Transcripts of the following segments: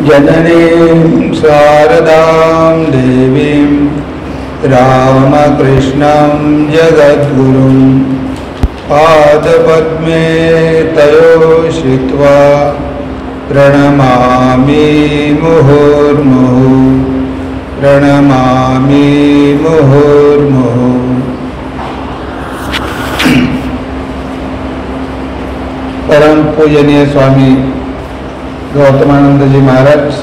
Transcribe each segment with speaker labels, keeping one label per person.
Speaker 1: जननीं शारदां देवीं रामकृष्णं जगद्गुरुं पादपद्मे तयो श्रित्वा प्रणमामि मुहुर्मुहुः प्रणमामि मुहुर्मुहुः। परम पूजनीय स्वामी गौतमानंद जी महाराज,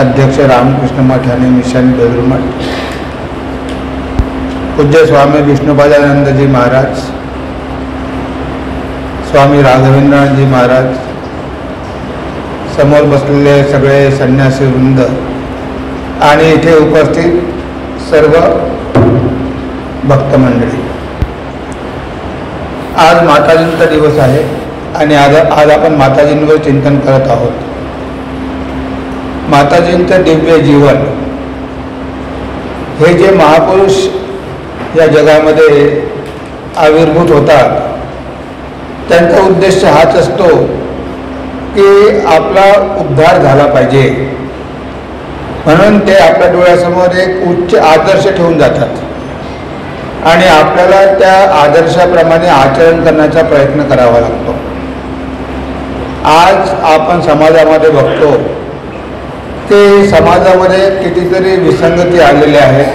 Speaker 1: अध्यक्ष रामकृष्ण मठ आणि मिशन बेलूर मठ, पूज्य स्वामी विष्णुपादानंद जी महाराज, स्वामी राघवेंद्रनाथ जी महाराज, समोर बसलेले सगळे संन्यासी वृंद आणि इथे उपस्थित सर्व भक्त मंडळी, आज माताजींचा दिवस आहे आणि आज आपण माताजींवर चिंतन करत आहोत. माताजींचं दिव्य जीवन, हे जे महापुरुष या जगामध्ये आविर्भूत होतात, त्यांचा उद्देश हाच असतो की आपला उद्धार झाला पाहिजे, म्हणून ते आपल्या डोळ्यासमोर एक उच्च आदर्श ठेवून जातात आणि आपल्याला त्या आदर्शाप्रमाणे आचरण करण्याचा प्रयत्न करावा लागतो. आज आपण समाजामध्ये बघतो की समाजामध्ये कितीतरी विसंगती आलेल्या आहेत.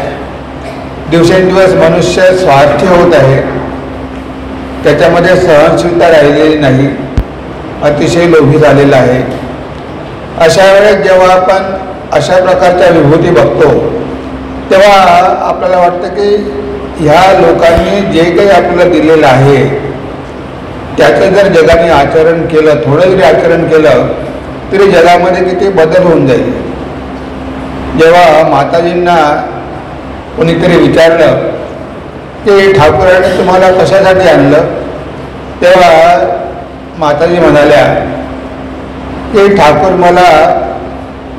Speaker 1: दिवसेंदिवस मनुष्य स्वार्थी होत आहे, त्याच्यामध्ये सहनशीलता राहिलेली नाही, अतिशय लोभी झालेला आहे. अशा वेळेस जेव्हा आपण अशा प्रकारच्या विभूती बघतो तेव्हा आपल्याला वाटतं की ह्या लोकांनी जे काही आपल्याला दिलेलं आहे त्याचं जर जगाने आचरण केलं, थोडं जरी आचरण केलं तरी जगामध्ये किती बदल होऊन जाईल. जेव्हा माताजींना कोणीतरी विचारलं की ठाकूरांनी तुम्हाला कशासाठी आणलं, तेव्हा माताजी म्हणाल्या की ठाकूर मला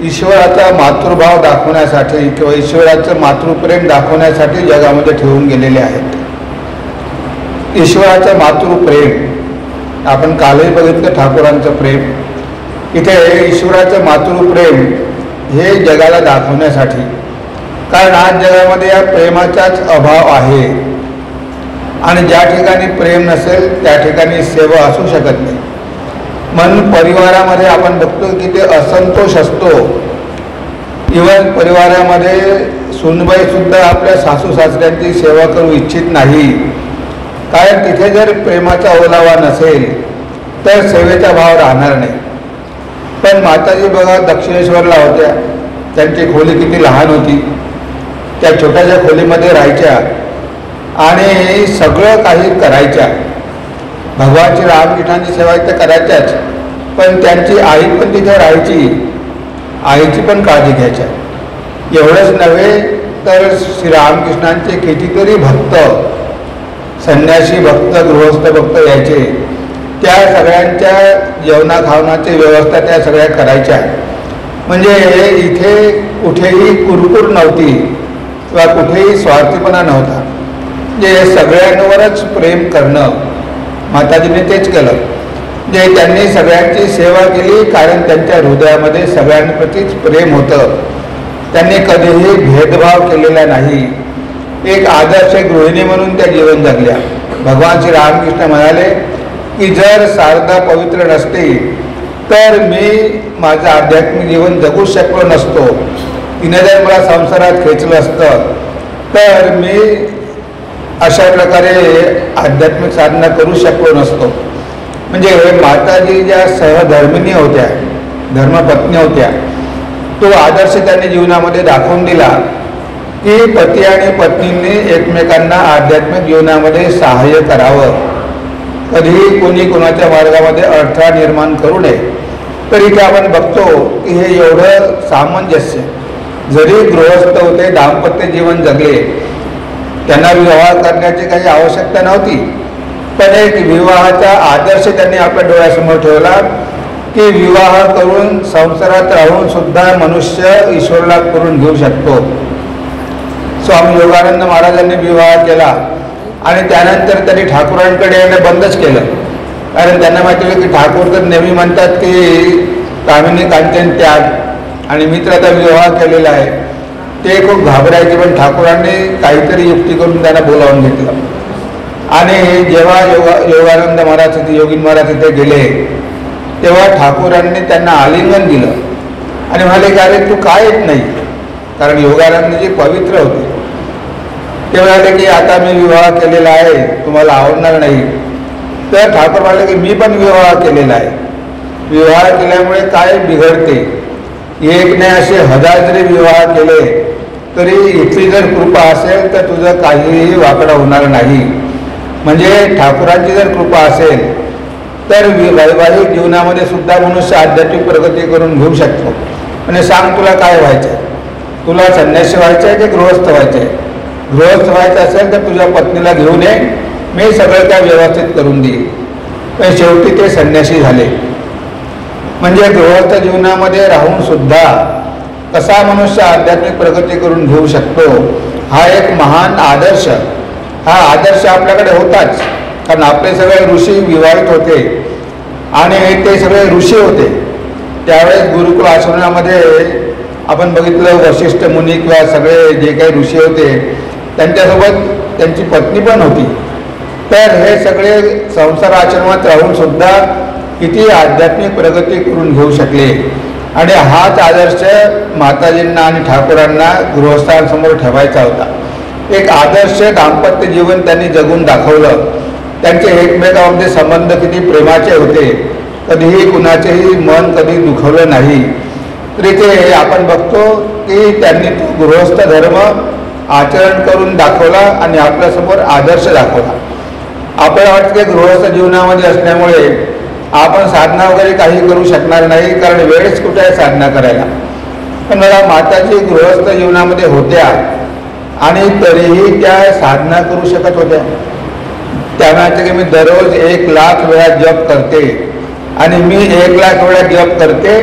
Speaker 1: ईश्वराचा मातृभाव दाखवण्यासाठी किंवा ईश्वराचं मातृप्रेम दाखवण्यासाठी जगामध्ये ठेवून गेलेले आहेत. ईश्वराचं मातृप्रेम आपण कालही बघितलं, ठाकूरांचं प्रेम. इथे ईश्वराचं मातृप्रेम हे जगाला दाखवण्यासाठी, कारण आज जगामध्ये या प्रेमाचाच अभाव आहे आणि ज्या ठिकाणी प्रेम नसेल त्या ठिकाणी सेवा असू शकत नाही. म्हणून परिवारामध्ये आपण बघतो की ते असंतोष असतो. इव्हन परिवारामध्ये सूनबाईसुद्धा आपल्या सासू सासऱ्यांची सेवा करू इच्छित नाही, कारण तिथे जर प्रेमाचा ओलावा नसेल तर सेवेचा भाव राहणार नाही. पण माताजी बघा दक्षिणेश्वरला होत्या, त्यांची खोली किती लहान होती, त्या छोट्याशा खोलीमध्ये राहायच्या आणि सगळं काही करायच्या. भगवान श्री रामकृष्णांची सेवा तर करायच्याच, पण त्यांची आई पण तिथे राहायची, आईची पण काळजी घ्यायच्या. एवढंच नव्हे तर श्री रामकृष्णांचे कितीतरी भक्त, संन्यासी भक्त, गृहस्थ भक्त यायचे, त्या सगळ्यांच्या जेवणा खावण्याची व्यवस्था त्या सगळ्या करायच्या. म्हणजे इथे कुठेही कुरकुर नव्हती किंवा कुठेही स्वार्थीपणा नव्हता. जे सगळ्यांवरच प्रेम करणं, माताजीने तेच केलं. जे त्यांनी सगळ्यांची सेवा केली, कारण त्यांच्या हृदयामध्ये सगळ्यांप्रतीच प्रेम होतं. त्यांनी कधीही भेदभाव केलेला नाही. एक आदर्श गृहिणी म्हणून त्या जीवन जगल्या. भगवान श्री रामकृष्ण म्हणाले की जर शारदा पवित्र नसते तर मी माझं आध्यात्मिक जीवन जगू शकलो नसतो. तिने जर मला संसारात खेचलं असतं तर मी अशा प्रकारे आध्यात्मिक साधना करू शकलो नसतो. म्हणजे माताजी ज्या सहधर्मिणी होत्या, धर्मपत्नी होत्या, तो आदर्श त्यांनी जीवनामध्ये दाखवून दिला की पती आणि पत्नींनी एकमेकांना आध्यात्मिक जीवनामध्ये सहाय्य करावं. कधीही कोणी कोणाच्या मार्गामध्ये अडथळा निर्माण करू नये. तर इथे आपण बघतो की हे एवढं सामंजस्य, जरी गृहस्थ होते, दाम्पत्य जीवन जगले, त्यांना विवाह करण्याची काही आवश्यकता नव्हती, पण एक विवाहाचा आदर्श त्यांनी आपल्या डोळ्यासमोर ठेवला की विवाह करून संसारात राहून सुद्धा मनुष्य ईश्वरला करून घेऊ शकतो. स्वामी योगानंद महाराजांनी विवाह केला आणि त्यानंतर त्यांनी ठाकूरांकडे येणं बंदच केलं. कारण त्यांना माहिती होतं की ठाकूर तर नेहमी म्हणतात की कामिनी कांचन त्याग आणि मित्राचा विवाह केलेला आहे. ते खूप घाबरायचे, पण ठाकूरांनी काहीतरी युक्ती करून त्यांना बोलावून घेतलं. आणि जेव्हा योगानंद महाराज तिथे योगीन महाराज तिथे गेले तेव्हा ठाकूरांनी त्यांना आलिंगन दिलं आणि म्हणाले की अरे तू काय येत नाही, कारण योगानंदजी पवित्र होते. ते म्हणाले की आता मी विवाह केलेला आहे, तुम्हाला आवडणार नाही. तर ठाकूर म्हणाले की मी पण विवाह केलेला आहे, विवाह केल्यामुळे काय बिघडते, एक नाही असे 1000 जरी विवाह केले तरी इथली जर कृपा असेल तर तुझं काहीही वाकडं होणार नाही. म्हणजे ठाकूरांची जर कृपा असेल तर वैवाहिक जीवनामध्ये सुद्धा मनुष्य आध्यात्मिक प्रगती करून घेऊ शकतो. म्हणजे सांग तुला काय व्हायचं आहे, तुला संन्यासी व्हायचं आहे की गृहस्थ व्हायचं आहे. गृहस्थ व्हायचं असेल तर तुझ्या पत्नीला घेऊन ये, मी सगळं काय व्यवस्थित करून देईन. पण शेवटी ते संन्यासी झाले. म्हणजे गृहस्थ जीवनामध्ये राहून सुद्धा कसा मनुष्य आध्यात्मिक प्रगती करून घेऊ शकतो हा एक महान आदर्श. हा आदर्श आपल्याकडे होताच, कारण आपले सगळे ऋषी विवाहित होते आणि ते सगळे ऋषी होते. त्यावेळेस गुरुकुल आश्रमामध्ये आपण बघितलं वशिष्ठ मुनी किंवा सगळे जे काही ऋषी होते त्यांच्यासोबत त्यांची पत्नी पण होती. तर हे सगळे संसार आश्रमात राहून सुद्धा किती आध्यात्मिक प्रगती करून घेऊ शकले. आणि हाच आदर्श माताजींना आणि ठाकूरांना गृहस्थांसमोर ठेवायचा होता. एक आदर्श दाम्पत्य जीवन त्यांनी जगून दाखवलं. त्यांचे एकमेकांमध्ये संबंध किती प्रेमाचे होते, कधीही कुणाचेही मन कधी दुखवलं नाही. तरी ते आपण बघतो की त्यांनी तो गृहस्थ धर्म आचरण करून दाखवला आणि आपल्यासमोर आदर्श दाखवला. आपल्याला वाटतं की गृहस्थ जीवनामध्ये असल्यामुळे आपण साधना वगैरे काही करू शकणार नाही, कारण वेळच कुठे आहे साधना करायला. पण मला माताजी गृहस्थ जीवनामध्ये होत्या आणि तरीही त्या साधना करू शकत होत्या. त्या म्हणायचं की मी दररोज 1,00,000 वेळा जप करते आणि मी 1,00,000 वेळा जप करते,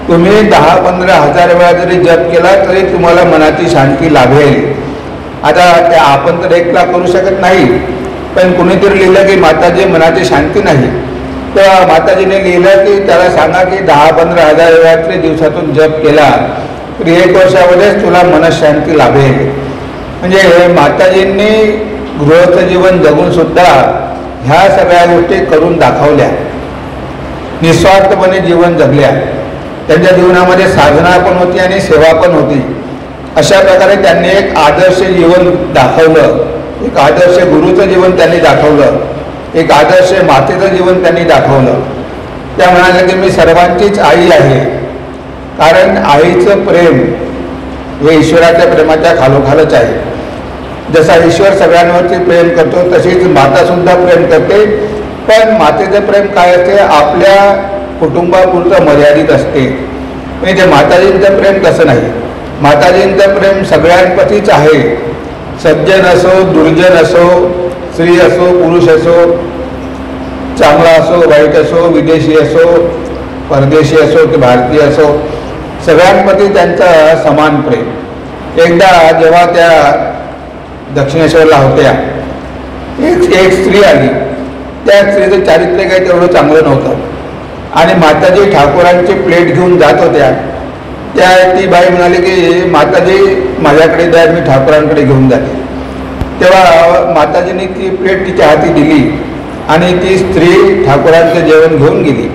Speaker 1: तुम्ही 10-15 हजार वेळा जरी जप केला तरी तुम्हाला मनाची शांती लाभेल. आता त्या आपण तर 1,00,000 करू शकत नाही, पण कुणीतरी लिहिलं की माताजी मनाची शांती नाही. तेव्हा माताजीने लिहिलं की त्याला सांगा की 10-15 हजार वेळा तरी दिवसातून जप केला तरी 1 वर्षामध्येच तुला मनशांती लाभेल. म्हणजे हे माताजींनी गृहस्थ जीवन जगून सुद्धा ह्या सगळ्या गोष्टी करून दाखवल्या, निस्वार्थपणे जीवन जगल्या. त्यांच्या जीवनामध्ये साधना पण होती आणि सेवा पण होती. अशा प्रकारे त्यांनी एक आदर्श जीवन दाखवलं, एक आदर्श गुरुचं जीवन त्यांनी दाखवलं, एक आदर्श मातेचं जीवन त्यांनी दाखवलं. त्या म्हणाल्या की मी सर्वांचीच आई आहे, कारण आईचं प्रेम हे ईश्वराच्या प्रेमाच्या खालोखालच आहे. जसा ईश्वर सगळ्यांवरती प्रेम करतो तशीच मातासुद्धा प्रेम करते. पण मातेचं प्रेम काय असते, आपल्या कुटुंबापुरतं मर्यादित असते. म्हणजे माताजींचं प्रेम तसं नाही. माताजींचं प्रेम सगळ्यांप्रतीच आहे. सज्जन असो, दुर्जन असो, स्त्री असो, पुरुष असो, चांगला असो, वाईट असो, विदेशी असो, परदेशी असो की भारतीय असो, सगळ्यांप्रती त्यांचं समान प्रेम. एकदा जेव्हा त्या दक्षिणेश्वरला होत्या, एक स्त्री आली. त्या स्त्रीचं चारित्र्य काही तेवढं चांगलं नव्हतं आणि माताजी ठाकूरांची प्लेट घेऊन जात होत्या. ती बाई म्हणाली की माताजी माझ्याकडे द्या, मी ठाकूरांकडे घेऊन जाते. तेव्हा माताजींनी ती प्लेट तिच्या हाती दिली आणि ती स्त्री ठाकूरांचं जेवण घेऊन गेली.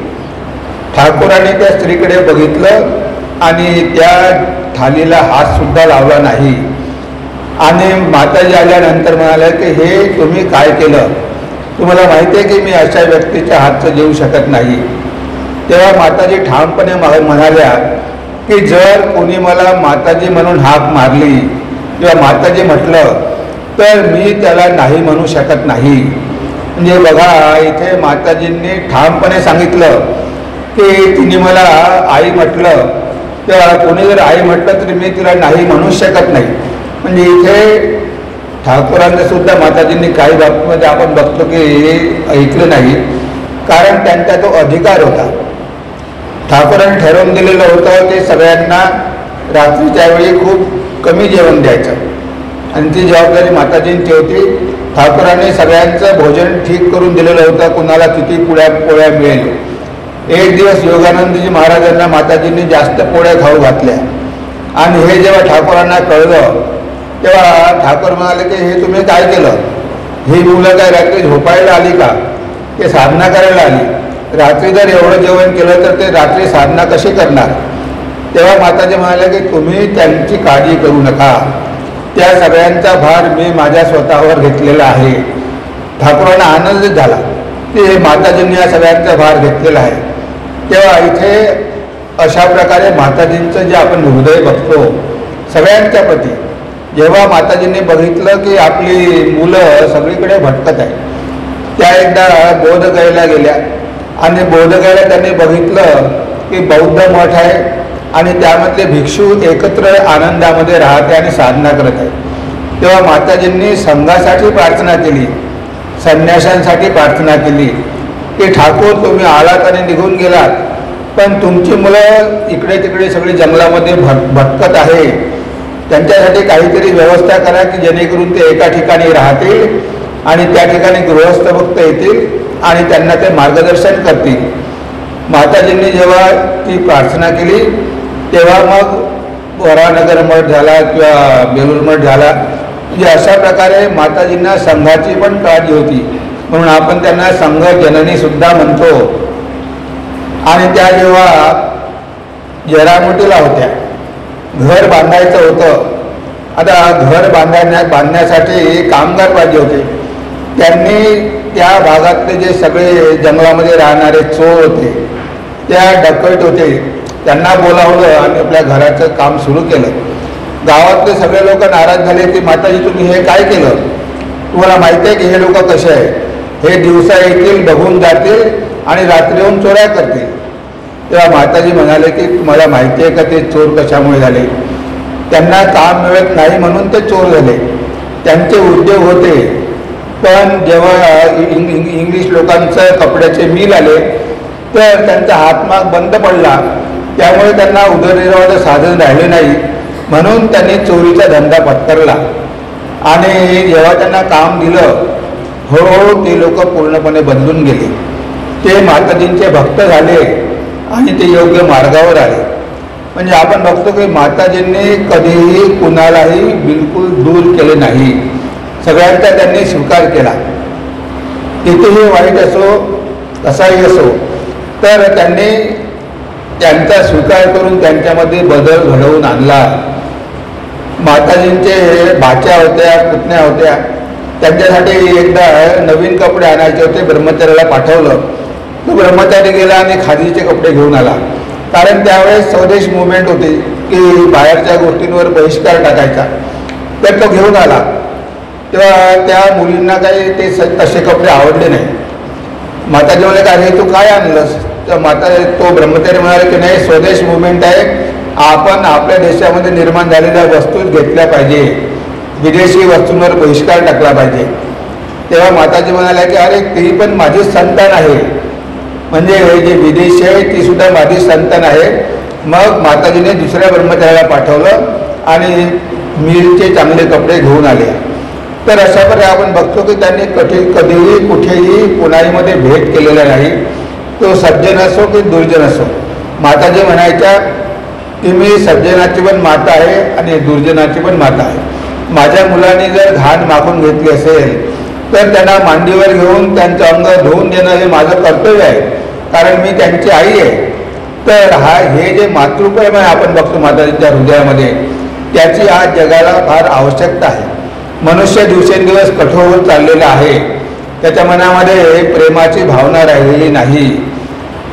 Speaker 1: ठाकूरांनी त्या स्त्रीकडे बघितलं आणि त्या थालीला हातसुद्धा लावला नाही. आणि माताजी आल्यानंतर म्हणाल्या की हे तुम्ही काय केलं, तुम्हाला माहिती आहे की मी अशा व्यक्तीच्या हातचं जेवू शकत नाही. तेव्हा माताजी ठामपणे म्हणाल्या की जर कोणी मला माताजी म्हणून हाक मारली किंवा माताजी म्हटलं तर मी त्याला नाही म्हणू शकत नाही. म्हणजे बघा, इथे माताजींनी ठामपणे सांगितलं की तिने मला आई म्हटलं तेव्हा कोणी जर आई म्हटलं तरी मी तिला नाही म्हणू शकत नाही. म्हणजे इथे ठाकूरांचं सुद्धा माताजींनी काही बाबतीमध्ये आपण बघतो की ऐकलं नाही, कारण त्यांचा तो अधिकार होता. ठाकूरांनी ठरवून दिलेलं होतं की सगळ्यांना रात्रीच्या वेळी खूप कमी जेवण द्यायचं आणि ती जबाबदारी माताजींची होती. ठाकूरांनी सगळ्यांचं भोजन ठीक करून दिलेलं होतं, कुणाला किती पोळ्या मिळेल. एक दिवस योगानंदजी महाराजांना माताजींनी जास्त पोळ्या खाऊ घातल्या आणि हे जेव्हा ठाकूरांना कळलं तेव्हा ठाकूर म्हणाले की हे तुम्ही काय केलं, ही मुलं काय रात्री झोपायला आली का, ते साधना करायला आली, रात्री जर एवढं जेवण केलं तर ते रात्री साधना कशी करणार. तेव्हा माताजी म्हणाले की तुम्ही त्यांची काळजी करू नका, त्या सगळ्यांचा भार मी माझ्या स्वतःवर घेतलेला आहे. ठाकूरांना आनंद झाला की माताजींनी या सगळ्यांचा भार घेतलेला आहे. तेव्हा इथे अशा प्रकारे माताजींचं जे आपण हृदय बघतो सगळ्यांच्या प्रती, जेव्हा माताजींनी बघितलं की आपली मुलं सगळीकडे भटकत आहे, त्या एकदा बोधगयेला गेल्या आणि बोधगयेला त्यांनी बघितलं की बौद्ध मठ आहे आणि त्यामधले भिक्षू एकत्र आनंदामध्ये राहते आणि साधना करत आहे. तेव्हा माताजींनी संघासाठी प्रार्थना केली, संन्याशांसाठी प्रार्थना केली की ठाकूर तुम्ही आलात आणि निघून गेलात, पण तुमची मुलं इकडे तिकडे सगळी जंगलामध्ये भटकत आहे, त्यांच्यासाठी काहीतरी व्यवस्था करा की जेणेकरून ते एका ठिकाणी राहतील आणि त्या ठिकाणी गृहस्थ भक्त येतील आणि त्यांना ते मार्गदर्शन करतील. माताजींनी जेव्हा ती प्रार्थना केली तेव्हा मग वरानगर मठ झाला किंवा बेलूर मठ झाला, म्हणजे अशा प्रकारे माताजींना संघाची पण काळजी होती, म्हणून आपण त्यांना संघ जननी सुद्धा म्हणतो. आणि त्या जेव्हा जरामुटीला होत्या, घर बांधायचं होतं, आता घर बांधण्यासाठी कामगार पाहिजे होते. त्यांनी त्या भागातले जे सगळे जंगलामध्ये राहणारे चोर होते, त्या डकैत होते, त्यांना बोलावलं आणि आपल्या घराचं काम सुरू केलं. गावातले सगळे लोक नाराज झाले की माताजी तुम्ही हे काय केलं, तुम्हाला माहिती आहे की हे लोक कसे आहे, हे दिवसा येतील बघून जातील आणि रात्री येऊन चोऱ्या करतील. तेव्हा माताजी म्हणाले की तुम्हाला माहिती आहे का ते चोर कशामुळे झाले, त्यांना काम मिळत नाही म्हणून ते चोर झाले. त्यांचे उद्योग होते, पण जेव्हा इंग्लिश लोकांचं कपड्याचे मिल आले तर त्यांचा हातमाग बंद पडला, त्यामुळे त्यांना उदरनिर्वाहाचं साधन राहिले नाही, म्हणून त्यांनी चोरीचा धंदा पत्करला. आणि जेव्हा त्यांना काम दिलं हळूहळू ते लोक पूर्णपणे बदलून गेले, ते माताजींचे भक्त झाले आणि ते योग्य मार्गावर आले. म्हणजे आपण बघतो की माताजींनी कधीही कुणालाही बिलकुल दूर केले नाही, सगळ्यांचा त्यांनी स्वीकार केला. कितीही वाईट असो कसाही असो तर त्यांनी त्यांचा स्वीकार करून त्यांच्यामध्ये बदल घडवून आणला. माताजींचे भाच्या होत्या, पुतण्या होत्या, त्यांच्यासाठी एकदा नवीन कपडे आणायचे होते, ब्रह्मचार्याला पाठवलं. तो ब्रह्मचारी गेला आणि खादीचे कपडे घेऊन आला, कारण त्यावेळेस स्वदेश मुवमेंट होती की बाहेरच्या गोष्टींवर बहिष्कार टाकायचा. तर तो घेऊन आला, तेव्हा त्या मुलींना काही ते तसे कपडे आवडले नाही. माताजी म्हणाले का रे तू काय आणलंस, तर तो ब्रह्मचारी म्हणाले की नाही स्वदेश मुवमेंट आहे, आपण आपल्या देशामध्ये निर्माण झालेल्या वस्तूच घेतल्या पाहिजे, विदेशी वस्तूंवर बहिष्कार टाकला पाहिजे. तेव्हा माताजी म्हणाल्या की अरे ती पण माझीच संतान आहे, म्हणजे जे विदेशी आहे ती सुद्धा माझीच संतान आहे. मग माताजीने दुसऱ्या ब्रह्मचार्याला पाठवलं आणि मिलचे चांगले कपडे घेऊन आले. तर अशा प्रकारे आपण बघतो की त्यांनी कधीही कुठेही कुणाहीमध्ये भेद केलेला नाही, तो सज्जन असो की दुर्जन असो. माताजी म्हणायच्या की मी सज्जनाची पण माता आहे आणि दुर्जनाची पण माता आहे. माझ्या मुलांनी जर घाण मागून घेतली असेल तर त्यांना मांडीवर घेऊन त्यांचं अंग धुवून देणं हे माझं कर्तव्य आहे, कारण मी त्यांची आई आहे. तर हे जे मातृप्रेम आहे आपण बघतो माताजींच्या हृदयामध्ये, त्याची आज जगाला फार आवश्यकता आहे. मनुष्य दिवसेंदिवस कठोर होत चाललेला आहे, त्याच्या मनामध्ये प्रेमाची भावना राहिलेली नाही.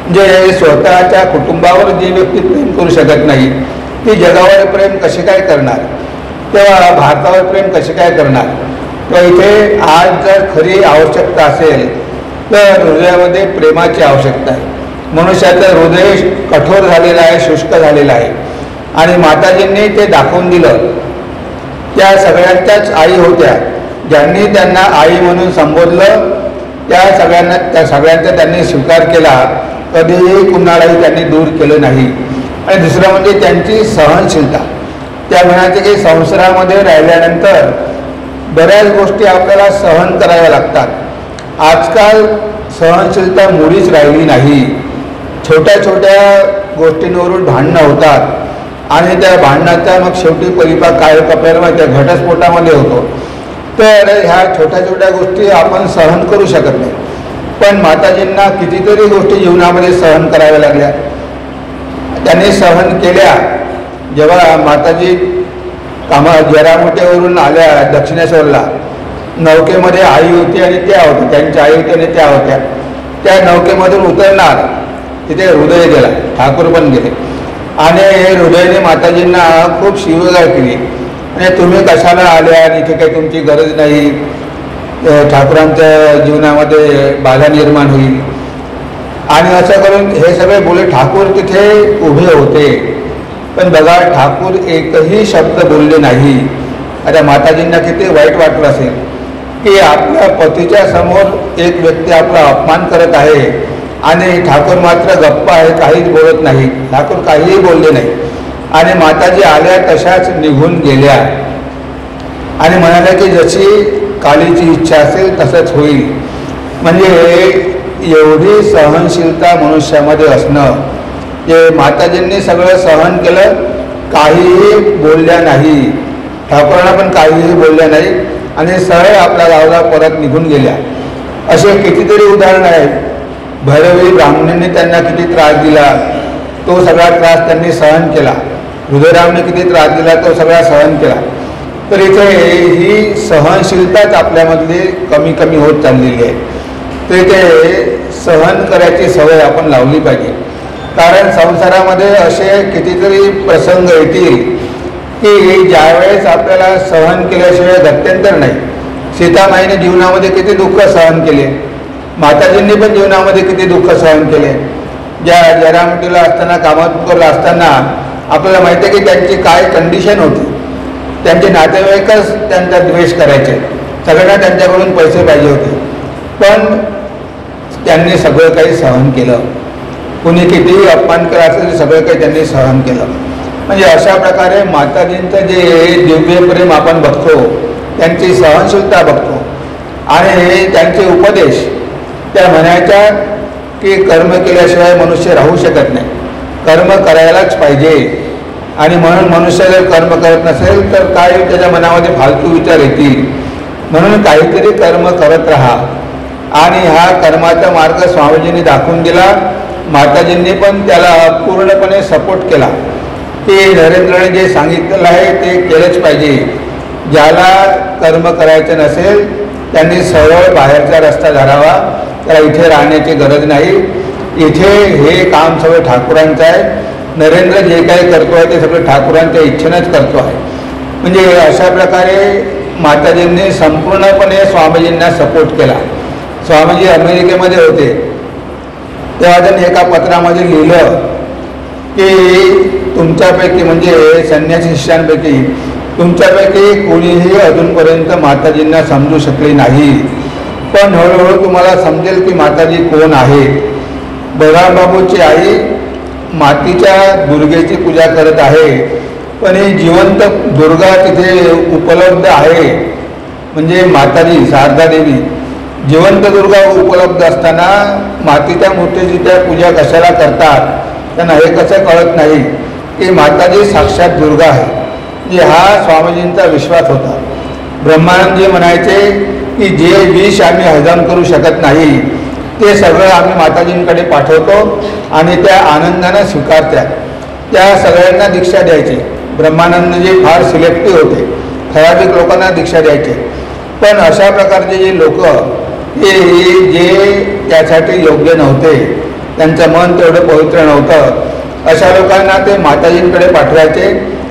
Speaker 1: म्हणजे स्वतःच्या कुटुंबावर जी व्यक्ती प्रेम करू शकत नाही ती जगावर प्रेम कसे काय करणार, तेव्हा भारतावर प्रेम कसे काय करणार. तर इथे आज जर खरी आवश्यकता असेल तर हृदयामध्ये प्रेमाची आवश्यकता आहे. मनुष्याचं हृदय कठोर झालेलं आहे, शुष्क झालेलं आहे, आणि माताजींनी ते दाखवून दिलं. त्या सगळ्यांच्याच आई होत्या, ज्यांनी त्यांना आई म्हणून संबोधलं त्या सगळ्यांचा त्यांनी स्वीकार केला, कधीही कुणालाही त्यांनी दूर केलं नाही. आणि दुसरं म्हणजे त्यांची सहनशीलता. त्या म्हणायचे की संसारामध्ये राहिल्यानंतर बऱ्याच गोष्टी आपल्याला सहन कराव्या लागतात. आजकाल सहनशीलता मुळीच राहिली नाही. छोट्या छोट्या गोष्टींवरून भांडणं होतात आणि त्या भांडणाचा मग शेवटी परिपाक काय होतो आपल्याला माहिती आहे, घटस्फोटामध्ये होतो. तर ह्या छोट्या छोट्या गोष्टी आपण सहन करू शकत नाही. पण माताजींना कितीतरी गोष्टी जीवनामध्ये सहन कराव्या लागल्या. त्यांनी सहन केल्या. जेव्हा माताजी जरामोटेवरून आल्या दक्षिणेश्वरला, नौकेमध्ये आई होती आणि त्या होत्या, त्यांची आई होती आणि त्या होत्या. त्या नौकेमधून उतरणार तिथे हृदय गेला, ठाकूर पण गेले आणि हृदयाने माताजींना खूप शिवीगाळ केली. आणि तुम्ही कशाला आल्या आणि इथे काही तुमची गरज नाही, ठाकूरांच्या जीवनामध्ये बाधा निर्माण होईल. आणि असं करून हे सगळे बोले. ठाकूर तिथे उभे होते, पण बघा ठाकूर एकही शब्द बोलले नाही. आता माताजींना किती वाईट वाटलं असेल की आपल्या पतीच्या समोर एक व्यक्ती आपला अपमान करत आहे आणि ठाकूर मात्र गप्प आहे, काहीच बोलत नाही. ठाकूर काहीही बोलले नाही आणि माताजी आल्या तशाच निघून गेल्या आणि म्हणाल्या की जशी कालीची इच्छा असेल तसंच होईल. म्हणजे एवढी सहनशीलता मनुष्यामध्ये असणं, जे माताजींनी सगळं सहन केलं, काहीही बोलल्या नाही. ठाकूरांना पण काहीही बोलल्या नाही आणि सरळ आपल्या गावाला परत निघून गेल्या. असे कितीतरी उदाहरणं आहेत. भैरवी ब्राह्मणांनी त्यांना किती त्रास दिला, तो सगळा त्रास त्यांनी सहन केला. हृदयरामने किती त्रास दिला, तो सगळा सहन केला. तर इथे ही सहनशीलताच आपल्यामधली कमी कमी होत चाललेली आहे. तर इथे सहन करायची सवय आपण लावली पाहिजे. कारण संसारामध्ये असे कितीतरी प्रसंग येतील की ज्यावेळेस आपल्याला सहन केल्याशिवाय गत्यंतर नाही. सीतामाईने जीवनामध्ये किती दुःख सहन केले, माताजींनी पण जीवनामध्ये किती दुःख सहन केले. ज्या जरामोटीला असताना, कामातपूरला असताना आपल्याला माहिती आहे की त्यांची काय कंडिशन होती. त्यांचे नातेवाईकच त्यांचा द्वेष करायचे, सगळ्यांना त्यांच्याकडून पैसे पाहिजे होते, पण त्यांनी सगळं काही सहन केलं. कुणी कितीही अपमान केला असेल सगळं काही त्यांनी सहन केलं. म्हणजे अशा प्रकारे माताजींचं जे दिव्य प्रेम आपण बघतो, त्यांची सहनशीलता बघतो आणि त्यांचे उपदेश. त्या म्हणायच्या की कर्म केल्याशिवाय मनुष्य राहू शकत नाही, कर्म करायलाच पाहिजे. आणि म्हणून मनुष्य जर कर्म करत नसेल तर काय त्याच्या मनामध्ये फालतू विचार येतील. म्हणून काहीतरी कर्म करत राहा. आणि हा कर्माचा मार्ग स्वामीजींनी दाखवून दिला. माताजींनी पण त्याला पूर्णपणे सपोर्ट केला की नरेंद्रने जे सांगितलेलं आहे ते केलंच पाहिजे. ज्याला कर्म करायचं नसेल त्यांनी सरळ बाहेरचा रस्ता धरावा, त्याला इथे राहण्याची गरज नाही. इथे हे काम सगळं ठाकूरांचं आहे. नरेंद्र जे काही करतो आहे ते सगळं ठाकूरांच्या इच्छेनंच करतो आहे. म्हणजे अशा प्रकारे माताजींनी संपूर्णपणे स्वामीजींना सपोर्ट केला. स्वामीजी अमेरिकेमध्ये होते तेव्हा त्यांनी एका पत्रामध्ये लिहिलं की तुमच्यापैकी म्हणजे संन्यासी शिष्यांपैकी तुमच्यापैकी कोणीही अजूनपर्यंत माताजींना समजू शकले नाही, पण हळूहळू तुम्हाला समजेल की माताजी कोण आहेत. बलरामबाबूची आई मातीच्या दुर्गेची पूजा करत आहे, पण ही जिवंत दुर्गा तिथे उपलब्ध आहे. म्हणजे माताजी शारदा देवी जिवंत दुर्गा उपलब्ध असताना मातीच्या मूर्तीची त्या पूजा कशाला करतात, त्यांना हे कसं कळत नाही की माताजी साक्षात दुर्गा आहे. म्हणजे हा स्वामीजींचा विश्वास होता. ब्रह्मानंदजी म्हणायचे की जे विष आम्ही हजम करू शकत नाही ते सगळं आम्ही माताजींकडे पाठवतो आणि त्या आनंदानं स्वीकारतात. त्या सगळ्यांना दीक्षा द्यायची. ब्रह्मानंदजी फार सिलेक्टिव्ह होते, ठराविक लोकांना दीक्षा द्यायचे. पण अशा प्रकारचे जे लोक हे जे त्यासाठी योग्य नव्हते, त्यांचं मन तेवढं पवित्र नव्हतं, अशा लोकांना ते माताजींकडे पाठवायचे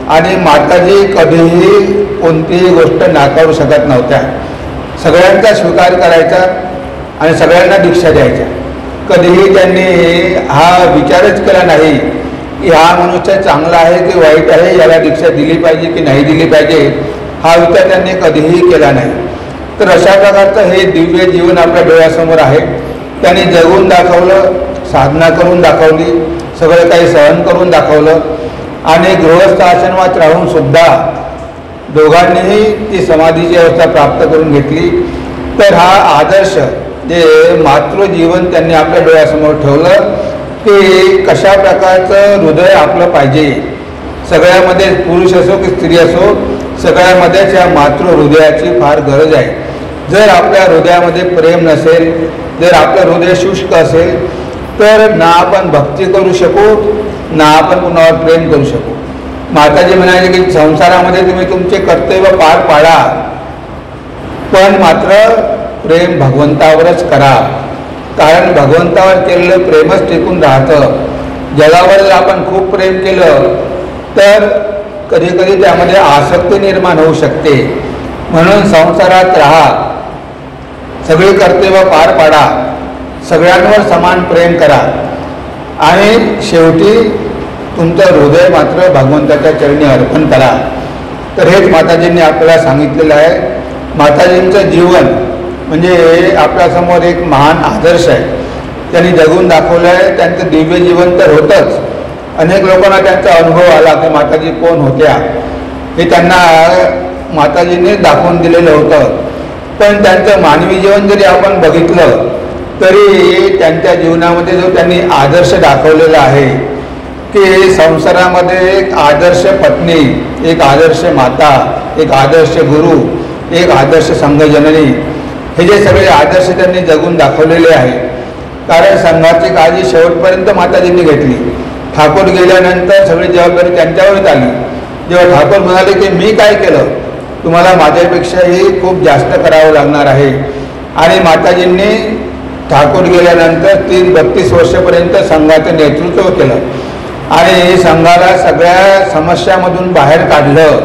Speaker 1: आणि माताजी कधीही कोणतीही गोष्ट नाकारू शकत नव्हत्या. सगळ्यांचा स्वीकार करायचा आणि सगळ्यांना दीक्षा द्यायच्या. कधीही त्यांनी हा विचारच केला नाही की हा मनुष्य चांगला आहे की वाईट आहे, याला दीक्षा दिली पाहिजे की नाही दिली पाहिजे, हा विचार त्यांनी कधीही केला नाही. तर अशा प्रकारचं हे दिव्य जीवन आपल्या डोळ्यासमोर आहे. त्यांनी जगून दाखवलं, साधना करून दाखवली, सगळं काही सहन करून दाखवलं आणि गृहस्थ आश्रमात राहून सुद्धा दोघांनीही ती समाधीची अवस्था प्राप्त करून घेतली. तर हा आदर्श जे मातृजीवन त्यांनी आपल्या डोळ्यासमोर ठेवलं की कशा प्रकारचं हृदय आपलं पाहिजे. सगळ्यामध्ये पुरुष असो की स्त्री असो, सगळ्यामध्येच या मातृहृदयाची फार गरज आहे. जर आपल्या हृदयामध्ये प्रेम नसेल, जर आपलं हृदय शुष्क असेल, तर ना आपण भक्ती करू शकू, ना आपण कुणावर प्रेम करू शकू. माताजी म्हणाले की संसारामध्ये तुम्ही तुमचे कर्तव्य पार पाडा, पण मात्र प्रेम भगवंतावरच करा. कारण भगवंतावर केलेलं प्रेमच टिकून राहतं. जगावर जर आपण खूप प्रेम केलं तर कधी कधी त्यामध्ये आसक्ती निर्माण होऊ शकते. म्हणून संसारात राहा, सगळी कर्तव्य पार पाडा, सगळ्यांवर समान प्रेम करा आणि शेवटी तुमचं हृदय मात्र भगवंताच्या चरणी अर्पण करा. तर हेच माताजींनी आपल्याला सांगितलेलं आहे. माताजींचं जीवन म्हणजे आपल्यासमोर एक महान आदर्श आहे. त्यांनी जगून दाखवलं आहे. त्यांचं दिव्य जीवन तर होतंच. अनेक लोकांना त्यांचा अनुभव आला की माताजी कोण होत्या हे त्यांना माताजींनी दाखवून दिलेलं होतं. पण त्यांचं मानवी जीवन जरी आपण बघितलं तरी त्यांच्या जीवनामध्ये जो त्यांनी आदर्श दाखवलेला आहे की संसारामध्ये एक आदर्श पत्नी, एक आदर्श माता, एक आदर्श गुरु, एक आदर्श संघजननी, हे जे सगळे आदर्श त्यांनी जगून दाखवलेले आहे. कारण संघाची काळजी शेवटपर्यंत माताजींनी घेतली. ठाकूर गेल्यानंतर सगळी जबाबदारी त्यांच्यावरच आली. जेव्हा ठाकूर म्हणाले की मी काय केलं, तुम्हाला माझ्यापेक्षाही खूप जास्त करावं लागणार आहे. आणि माताजींनी ठाकूर गेल्यानंतर 30-32 वर्षापर्यंत संघाचं नेतृत्व केलं आणि संघाला सगळ्या समस्यामधून बाहेर काढलं.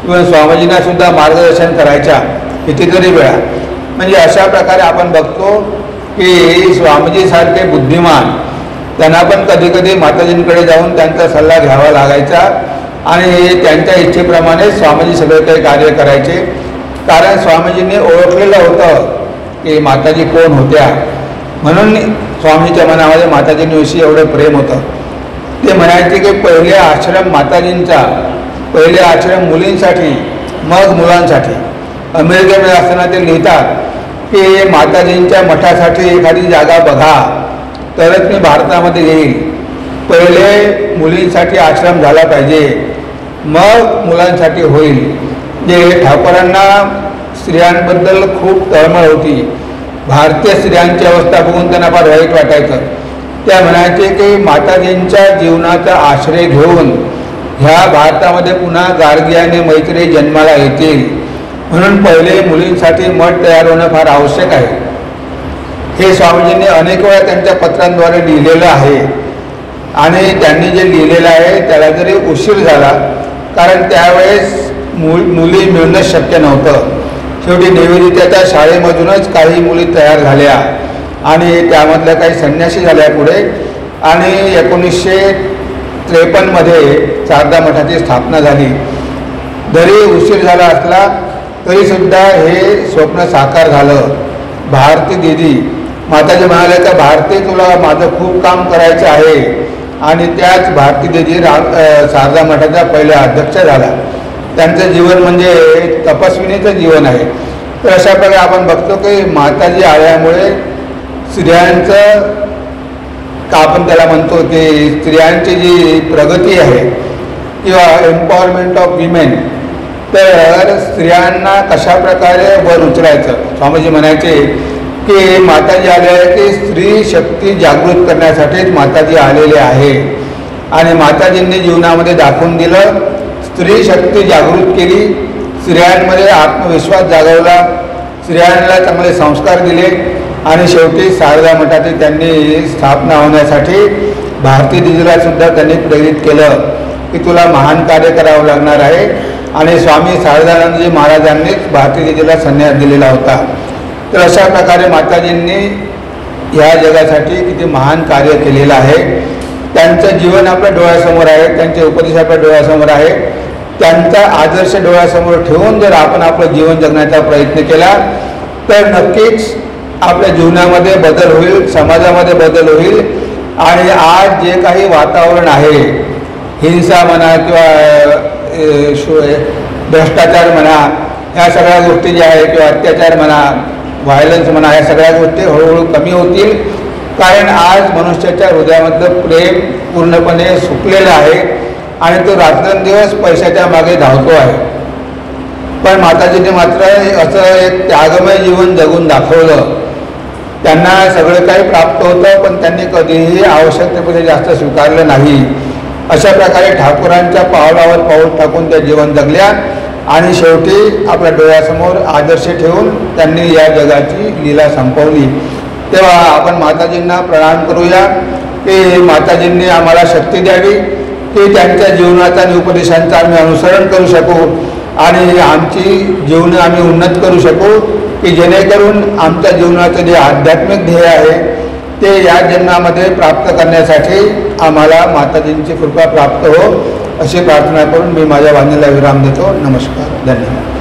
Speaker 1: किंवा स्वामीजींना सुद्धा मार्गदर्शन करायच्या कितीतरी वेळा. म्हणजे अशा प्रकारे आपण बघतो की स्वामीजीसारखे बुद्धिमान त्यांना पण कधी कधी माताजींकडे जाऊन त्यांचा सल्ला घ्यावा लागायचा आणि त्यांच्या इच्छेप्रमाणे स्वामीजी सगळे काही कार्य करायचे. कारण स्वामीजींनी ओळखलेलं होतं की माताजी कोण होत्या. म्हणून स्वामीजीच्या मनामध्ये माताजींविषयी एवढं प्रेम होतं. ते म्हणायचे की पहिले आश्रम माताजींचा, पहिले आश्रम मुलींसाठी, मग मुलांसाठी. अमेरिकेमध्ये असताना ते लिहितात की माताजींच्या मठासाठी एखादी जागा बघा तरच मी भारतामध्ये येईल. पहिले मुलींसाठी आश्रम झाला पाहिजे, मग मुलांसाठी होईल. जे ठाकूरांना स्त्रियांबद्दल खूप तळमळ होती. भारतीय स्त्रियांची अवस्था बघून त्यांना फार वाईट वाटायचं. त्या म्हणायचे की माताजींच्या जीवनाचा आश्रय घेऊन ह्या भारतामध्ये पुन्हा गार्गी आणि मैत्री जन्माला येतील. म्हणून पहिले मुलींसाठी मठ तयार होणं फार आवश्यक आहे. हे स्वामीजींनी अनेक वेळा त्यांच्या पत्रांद्वारे लिहिलेलं आहे. आणि त्यांनी जे लिहिलेलं आहे त्याला जरी उशीर झाला, कारण त्यावेळेस मुली मिळणं शक्य नव्हतं. शेवटी निवेदिताच्या शाळेमधूनच काही मुली तयार झाल्या आणि त्यामधल्या काही संन्यासी झाल्या पुढे. आणि 1953मध्ये शारदा मठाची स्थापना झाली. जरी उशीर झाला असला तरीसुद्धा हे स्वप्न साकार झालं. भारती दिदी, माताजी म्हणाले तर भारती तुला माझं खूप काम करायचं आहे. आणि त्याच भारती दिदी शारदा मठाच्या पहिल्या अध्यक्ष झाला. त्यांचं जीवन म्हणजे तपस्विनीचं जीवन आहे. तर अशा प्रकारे आपण बघतो की माताजी आल्यामुळे स्त्रियांचं का आपण त्याला म्हणतो की स्त्रियांची जी प्रगती आहे किंवा एम्पॉवरमेंट ऑफ विमेन, तर स्त्रियांना कशा प्रकारे वर उचलायचं. स्वामीजी म्हणायचे की माताजी आले आहे की स्त्री शक्ती जागृत करण्यासाठीच माताजी आलेले आहे. आणि माताजींनी जीवनामध्ये दाखवून दिलं. स्त्री शक्ती जागृत केली, स्त्रियांमध्ये आत्मविश्वास जागवला, स्त्रियांना चांगले संस्कार दिले आणि शेवटी शारदा मठाची त्यांनी स्थापना होण्यासाठी भारती दिदीला सुद्धा त्यांनी प्रेरित केलं की तुला महान कार्य करावं लागणार आहे. आणि स्वामी शारदानंदजी महाराजांनीच भारती दिदीला संन्यास दिलेला होता. तर अशा प्रकारे माताजींनी ह्या जगासाठी किती महान कार्य केलेलं आहे. त्यांचं जीवन आपल्या डोळ्यासमोर आहे, त्यांचे उपदेश आपल्या डोळ्यासमोर आहे. त्यांचा आदर्श डोळ्यासमोर ठेवून जर आपण आपलं जीवन जगण्याचा प्रयत्न केला तर नक्कीच आपल्या जीवनामध्ये बदल होईल, समाजामध्ये बदल होईल. आणि आज जे काही वातावरण आहे, हिंसा म्हणा किंवा भ्रष्टाचार म्हणा, ह्या सगळ्या गोष्टी ज्या आहेत किंवा अत्याचार म्हणा, व्हायलन्स म्हणा, ह्या सगळ्या गोष्टी हळूहळू कमी होतील. कारण आज मनुष्याच्या हृदयामधलं प्रेम पूर्णपणे सुकलेलं आहे आणि तो रात्रंदिवस पैशाच्या मागे धावतो आहे. पण माताजीने मात्र असं एक त्यागमय जीवन जगून दाखवलं. त्यांना सगळं काही प्राप्त होतं, पण त्यांनी कधीही आवश्यकतेपेक्षा जास्त स्वीकारलं नाही. अशा प्रकारे ठाकूरांच्या पावलावर पाऊल टाकून त्या जीवन जगल्या आणि शेवटी आपल्या डोळ्यासमोर आदर्श ठेवून त्यांनी या जगाची लीला संपवली. तेव्हा आपण माताजींना प्रणाम करूया की माताजींनी आम्हाला शक्ती द्यावी की त्यांच्या जीवनाचा आणि उपदेशांचं आम्ही अनुसरण करू शकू आणि आमची जीवनं आम्ही उन्नत करू शकू, की जेणेकरून आमच्या जीवनाचं जे आध्यात्मिक ध्येय आहे ते या जन्मामध्ये प्राप्त करण्यासाठी आम्हाला माताजींची कृपा प्राप्त हो, अशी प्रार्थना करून मी माझ्या वाणीला विराम देतो. नमस्कार, धन्यवाद.